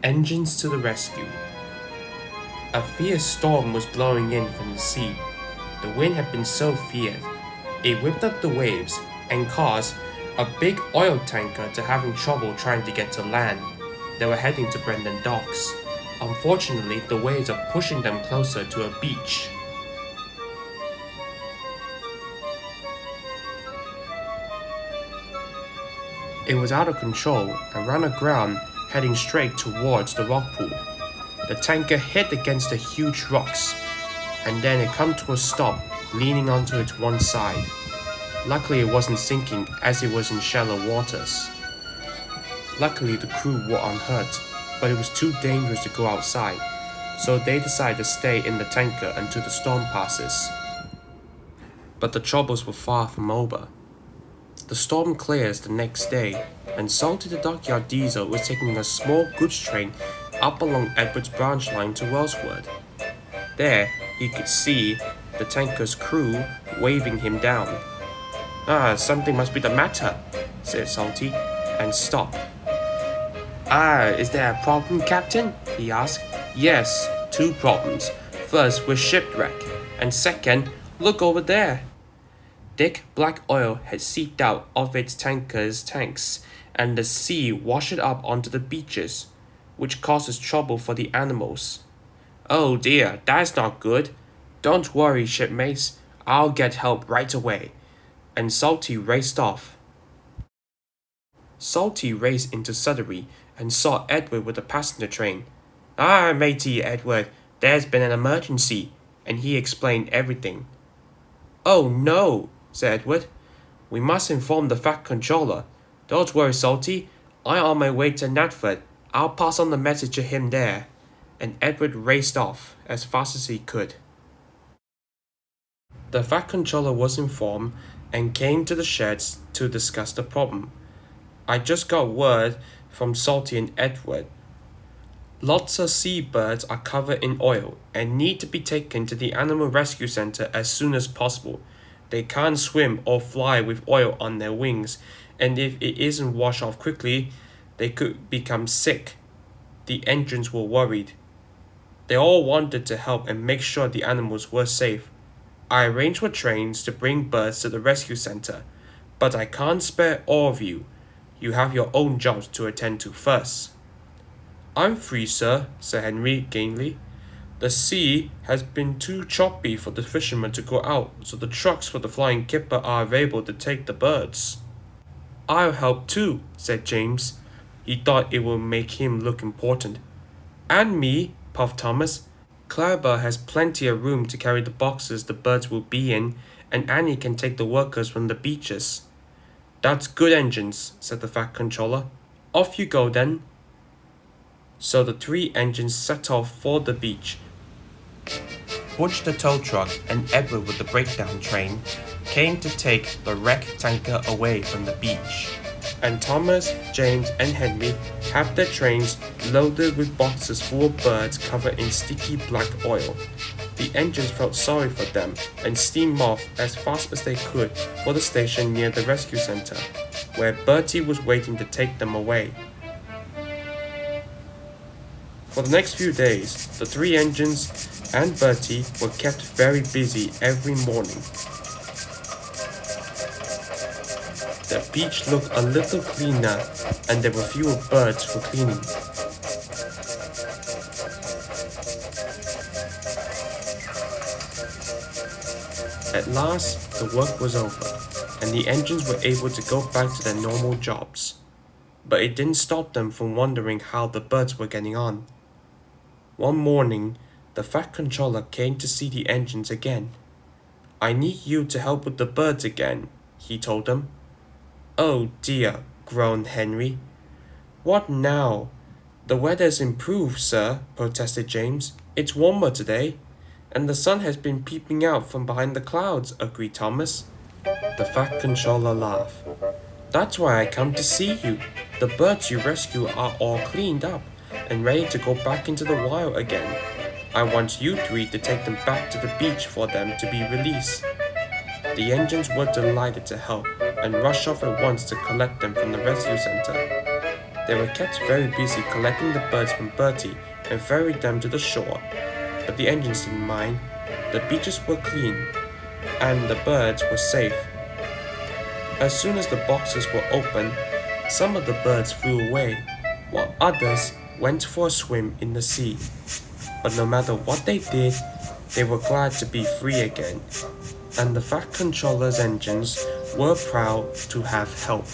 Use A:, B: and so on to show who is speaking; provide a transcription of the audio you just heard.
A: Engines to the rescue. A fierce storm was blowing in from the sea. The wind had been so fierce, it whipped up the waves and caused a big oil tanker to having trouble trying to get to land. They were heading to Brendan Docks. Unfortunately, the waves are pushing them closer to a beach. It was out of control and ran aground, heading straight towards the rock pool. The tanker hit against the huge rocks, and then it came to a stop, leaning onto its one side. Luckily, it wasn't sinking as it was in shallow waters. Luckily, the crew were unhurt, but it was too dangerous to go outside, so they decided to stay in the tanker until the storm passes. But the troubles were far from over. The storm clears the next day, and Salty the Dockyard Diesel was taking a small goods train up along Edward's branch line to Wellswood. There, he could see the tanker's crew waving him down. Something must be the matter, said Salty, and stopped. Is there a problem, Captain? He asked. Yes, two problems. First, we're shipwrecked, and second, look over there. Thick black oil had seeped out of its tanker's tanks, and the sea washed it up onto the beaches, which causes trouble for the animals. Oh dear, that's not good. Don't worry, shipmates. I'll get help right away. And Salty raced off. Salty raced into Sudbury and saw Edward with the passenger train. Matey, Edward, there's been an emergency, and he explained everything. Oh no, said Edward. We must inform the Fat Controller. Don't worry, Salty. I'm on my way to Natford. I'll pass on the message to him there. And Edward raced off as fast as he could. The Fat Controller was informed and came to the sheds to discuss the problem. I just got word from Salty and Edward. Lots of seabirds are covered in oil and need to be taken to the Animal Rescue Center as soon as possible. They can't swim or fly with oil on their wings, and if it isn't washed off quickly, they could become sick. The engines were worried. They all wanted to help and make sure the animals were safe. I arranged for trains to bring birds to the rescue center, but I can't spare all of you. You have your own jobs to attend to first. I'm free, sir, said Henry gaily. The sea has been too choppy for the fishermen to go out, so the trucks for the flying kipper are available to take the birds. I'll help too, said James. He thought it would make him look important. And me, puffed Thomas. Clara has plenty of room to carry the boxes the birds will be in, and Annie can take the workers from the beaches. That's good, engines, said the Fat Controller. Off you go then. So the three engines set off for the beach. Butch the tow truck and Edward with the breakdown train came to take the wrecked tanker away from the beach. And Thomas, James, and Henry had their trains loaded with boxes full of birds covered in sticky black oil. The engines felt sorry for them and steamed off as fast as they could for the station near the rescue center, where Bertie was waiting to take them away. For the next few days, the three engines and Bertie were kept very busy every morning. The beach looked a little cleaner, and there were fewer birds for cleaning. At last, the work was over, and the engines were able to go back to their normal jobs. But it didn't stop them from wondering how the birds were getting on. One morning, the Fat Controller came to see the engines again. I need you to help with the birds again, he told them. Oh dear, groaned Henry. What now? The weather's improved, sir, protested James. It's warmer today, and the sun has been peeping out from behind the clouds, agreed Thomas. The Fat Controller laughed. That's why I come to see you. The birds you rescue are all cleaned up and ready to go back into the wild again. I want you three to take them back to the beach for them to be released. The engines were delighted to help and rushed off at once to collect them from the rescue center. They were kept very busy collecting the birds from Bertie and ferrying them to the shore, but the engines didn't mind. The beaches were clean, and the birds were safe. As soon as the boxes were opened, some of the birds flew away, while others went for a swim in the sea. But no matter what they did, they were glad to be free again, and the Fat Controller's engines were proud to have help.